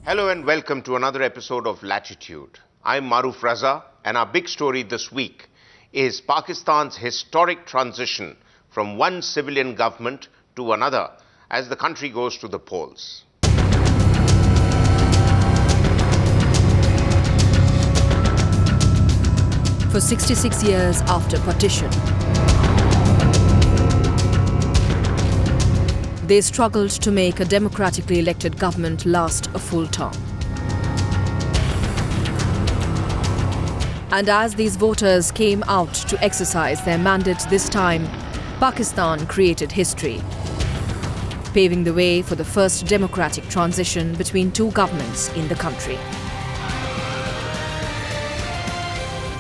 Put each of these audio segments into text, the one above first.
Hello and welcome to another episode of Latitude. I'm Maruf Raza, and our big story this week is Pakistan's historic transition from one civilian government to another as the country goes to the polls. For 66 years after partition, they struggled to make a democratically elected government last a full term. And as these voters came out to exercise their mandate this time, Pakistan created history, paving the way for the first democratic transition between two governments in the country.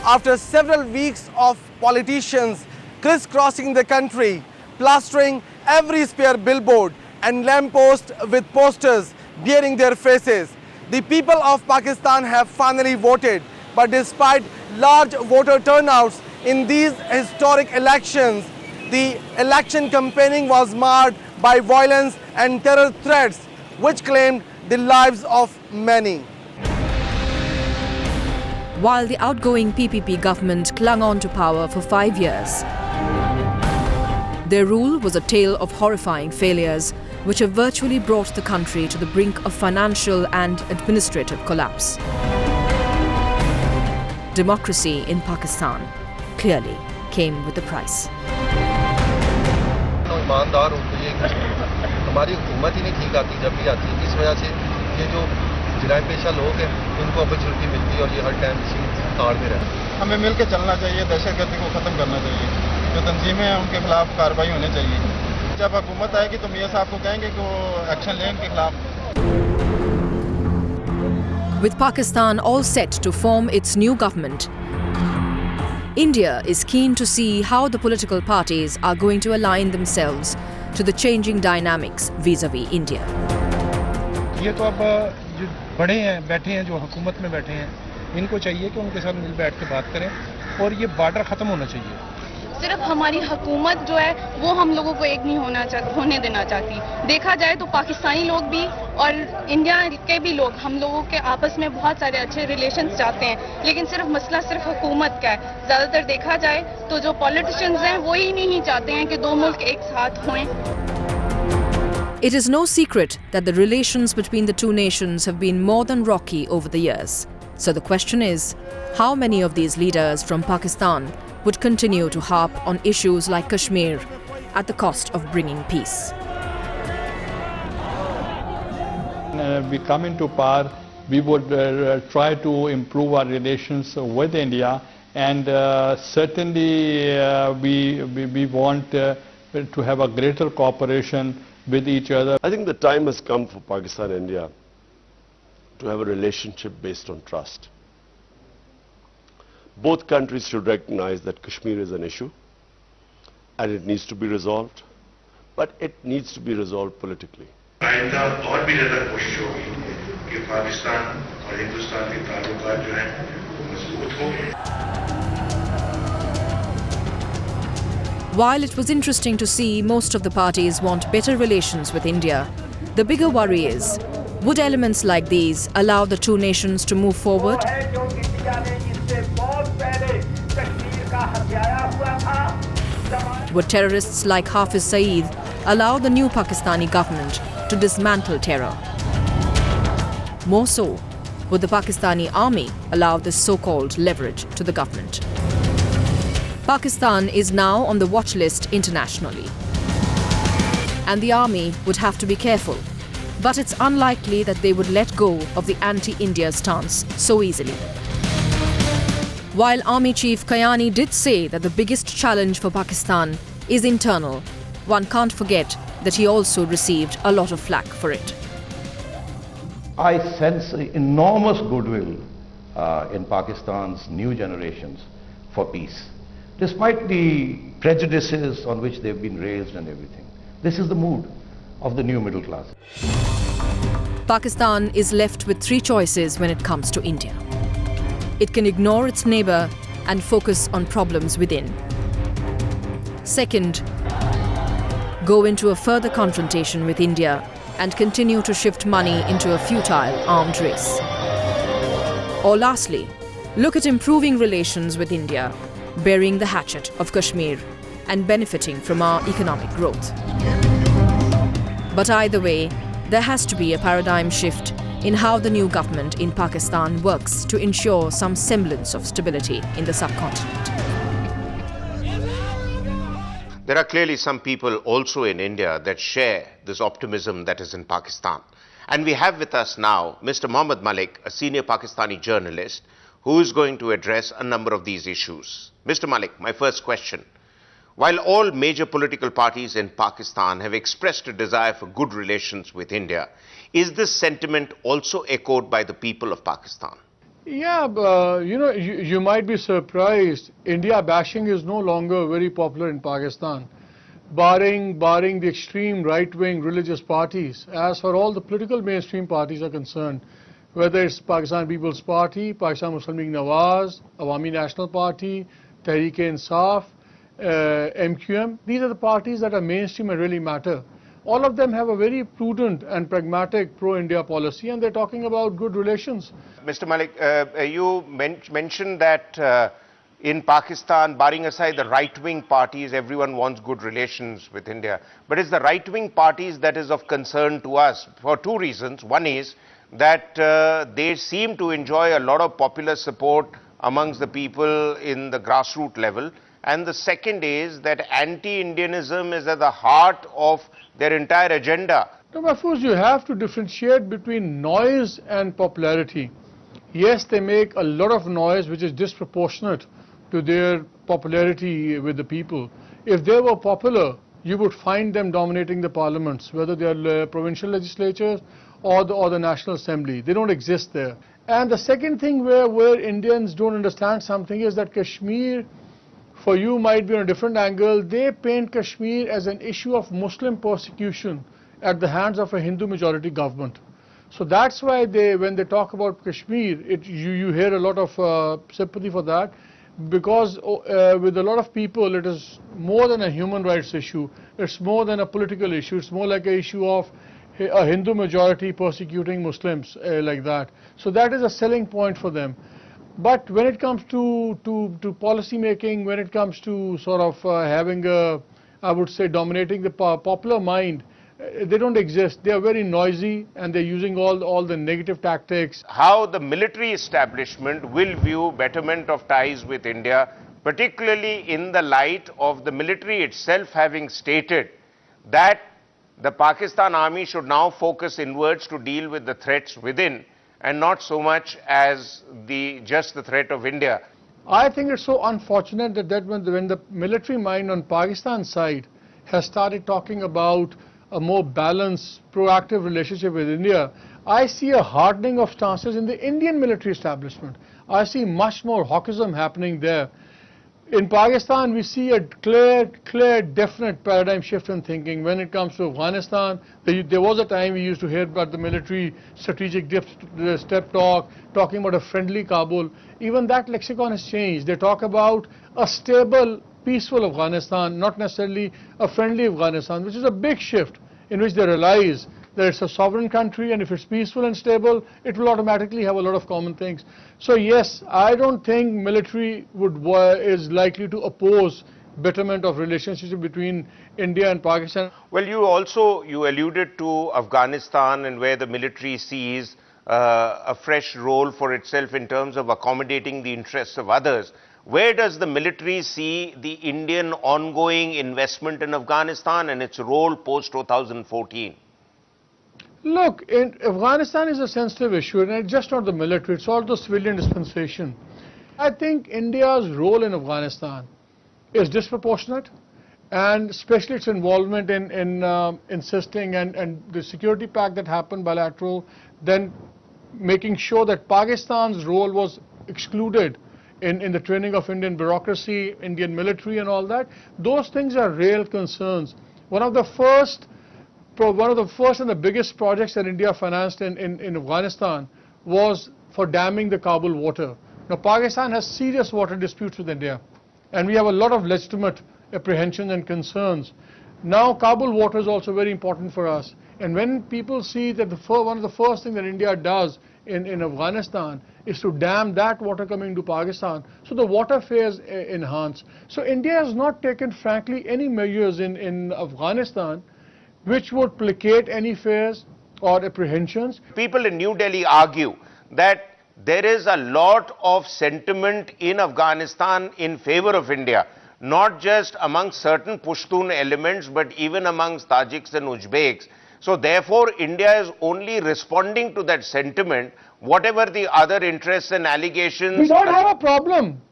After several weeks of politicians crisscrossing the country, plastering every spare billboard and lamppost with posters bearing their faces, the people of Pakistan have finally voted. But despite large voter turnouts in these historic elections, the election campaigning was marred by violence and terror threats, which claimed the lives of many. While the outgoing PPP government clung on to power for 5 years, their rule was a tale of horrifying failures which have virtually brought the country to the brink of financial and administrative collapse. Democracy in Pakistan clearly came with a price. ईमानदार होते हैं, हमारी हुकूमत ही नहीं ठीक आती जब भी आती है, इस वजह से ये जो जराइम पेशा लोग हैं उनको अपॉर्चुनिटी मिलती है और ये हर टाइम इसी ताड़ में रहते हैं. हमें मिलकर चलना चाहिए, दहशतगर्दी को ख़त्म करना चाहिए, जो तंजीमें हैं उनके खिलाफ कार्रवाई होनी चाहिए. जब हुकूमत आएगी तो मियां साहब को कहेंगे कि वो एक्शन लें इनके खिलाफ. With Pakistan all set to form its new government, India is keen to see how the political parties are going to align themselves to the changing dynamics vis-à-vis India. ये तो अब जो बड़े हैं, बैठे हैं, जो हुकूमत में बैठे हैं, इनको चाहिए कि उनके साथ मिल बैठ के बात करें और ये बॉर्डर ख़त्म होना चाहिए. सिर्फ हमारी हुकूमत जो है वो हम लोगों को एक नहीं होने देना चाहती. देखा जाए तो पाकिस्तानी लोग भी और इंडिया के भी लोग हम लोगों के आपस में बहुत सारे अच्छे रिलेशंस चाहते हैं, लेकिन सिर्फ मसला सिर्फ हुकूमत का है. ज़्यादातर देखा जाए तो जो पॉलिटिशियंस हैं वो ही नहीं चाहते हैं कि दो मुल्क एक साथ हों. It is no secret that the relations between the two nations have been more than rocky over the years. So the question is, how many of these leaders from Pakistan would continue to harp on issues like Kashmir at the cost of bringing peace? We come into power, we would try to improve our relations with India, and certainly we want to have a greater cooperation with each other. I think the time has come for Pakistan and India to have a relationship based on trust. Both countries should recognize that Kashmir is an issue and it needs to be resolved, but it needs to be resolved politically. आइंदा और भी ज़्यादा कोशिश होगी कि पाकिस्तान और हिंदुस्तान के ताल्लुकात जो हैं मजबूत हों. While it was interesting to see most of the parties want better relations with India, the bigger worry is, would elements like these allow the two nations to move forward? Would terrorists like Hafiz Saeed allow the new Pakistani government to dismantle terror? More so, would the Pakistani army allow this so-called leverage to the government? Pakistan is now on the watch list internationally, and the army would have to be careful. But it's unlikely that they would let go of the anti-India stance so easily. While Army Chief Kayani did say that the biggest challenge for Pakistan is internal, one can't forget that he also received a lot of flack for it. I sense enormous goodwill in Pakistan's new generations for peace, despite the prejudices on which they've been raised and everything. This is the mood of the new middle class. Pakistan is left with three choices when it comes to India. It can ignore its neighbour and focus on problems within. Second, go into a further confrontation with India and continue to shift money into a futile armed race. Or lastly, look at improving relations with India, bearing the hatchet of Kashmir and benefiting from our economic growth. But either way, there has to be a paradigm shift in how the new government in Pakistan works to ensure some semblance of stability in the subcontinent. There are clearly some people also in India that share this optimism that is in Pakistan. And we have with us now Mr. Mohammad Malik, a senior Pakistani journalist, who is going to address a number of these issues. Mr. Malik, my first question. While all major political parties in Pakistan have expressed a desire for good relations with India, is this sentiment also echoed by the people of Pakistan? Yeah, you might be surprised. India bashing is no longer very popular in Pakistan, barring the extreme right-wing religious parties. As for all the political mainstream parties are concerned, whether it's Pakistan People's Party, Pakistan Muslim League Nawaz, Awami National Party, Tehreek-e-Insaf, MQM, these are the parties that are mainstream and really matter. All of them have a very prudent and pragmatic pro-India policy, and they're talking about good relations. Mr. Malik, you mentioned that in Pakistan, barring aside the right-wing parties, everyone wants good relations with India. But it's the right-wing parties that is of concern to us for two reasons. One is that they seem to enjoy a lot of popular support amongst the people in the grassroots level. And the second is that anti-Indianism is at the heart of their entire agenda. No, Mahfouz, you have to differentiate between noise and popularity. Yes, they make a lot of noise which is disproportionate to their popularity with the people. If they were popular, you would find them dominating the parliaments, whether they are provincial legislatures or the National Assembly. They don't exist there. And the second thing where Indians don't understand something is that Kashmir, for you, might be on a different angle. They paint Kashmir as an issue of Muslim persecution at the hands of a Hindu majority government. So that's why when they talk about Kashmir, you hear a lot of sympathy for that, because with a lot of people it is more than a human rights issue, it's more than a political issue, it's more like an issue of a Hindu majority persecuting Muslims like that. So that is a selling point for them. But when it comes to policy making, when it comes to sort of having I would say, dominating the popular mind, they don't exist. They are very noisy and they're using all the negative tactics. How the military establishment will view betterment of ties with India, particularly in the light of the military itself having stated that the Pakistan army should now focus inwards to deal with the threats within, and not so much as just the threat of India. I think it's so unfortunate that when the military mind on Pakistan's side has started talking about a more balanced, proactive relationship with India, I see a hardening of stances in the Indian military establishment. I see much more hawkism happening there. In Pakistan, we see a clear, definite paradigm shift in thinking. When it comes to Afghanistan, there was a time we used to hear about the military strategic step talking about a friendly Kabul. Even that lexicon has changed. They talk about a stable, peaceful Afghanistan, not necessarily a friendly Afghanistan, which is a big shift in which they realize that it's a sovereign country, and if it's peaceful and stable, it will automatically have a lot of common things. So yes, I don't think military is likely to oppose betterment of relationships between India and Pakistan. Well, you alluded to Afghanistan and where the military sees a fresh role for itself in terms of accommodating the interests of others. Where does the military see the Indian ongoing investment in Afghanistan and its role post-2014? Look, Afghanistan is a sensitive issue, and it's just not the military, it's also civilian dispensation. I think India's role in Afghanistan is disproportionate, and especially its involvement in insisting and the security pact that happened bilateral, then making sure that Pakistan's role was excluded in the training of Indian bureaucracy, Indian military and all that. Those things are real concerns. One of the first and the biggest projects that India financed in Afghanistan was for damming the Kabul water. Now, Pakistan has serious water disputes with India, and we have a lot of legitimate apprehensions and concerns. Now, Kabul water is also very important for us. And when people see that one of the first things that India does in Afghanistan is to dam that water coming to Pakistan, so the water fares enhance. So India has not taken, frankly, any measures in Afghanistan which would placate any fears or apprehensions. People in New Delhi argue that there is a lot of sentiment in Afghanistan in favor of India, not just among certain Pushtun elements, but even amongst Tajiks and Uzbeks. So therefore, India is only responding to that sentiment, whatever the other interests and allegations. We don't have a problem.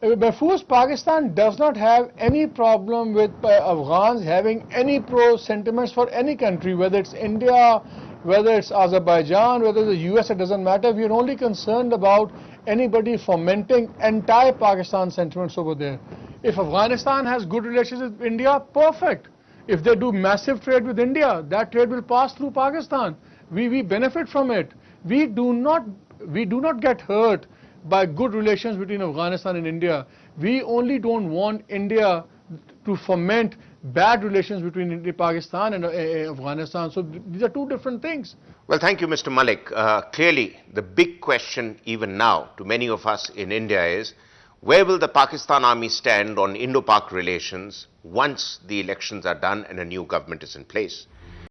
Mahfouz, Pakistan does not have any problem with Afghans having any pro-sentiments for any country, whether it's India, whether it's Azerbaijan, whether it's the US, it doesn't matter. We are only concerned about anybody fomenting anti-Pakistan sentiments over there. If Afghanistan has good relations with India, perfect. If they do massive trade with India, that trade will pass through Pakistan. We benefit from it. We do not get hurt by good relations between Afghanistan and India. We only don't want India to foment bad relations between Pakistan and Afghanistan. So these are two different things. Well, thank you, Mr. Malik. Clearly, the big question even now to many of us in India is, where will the Pakistan Army stand on Indo-Pak relations once the elections are done and a new government is in place?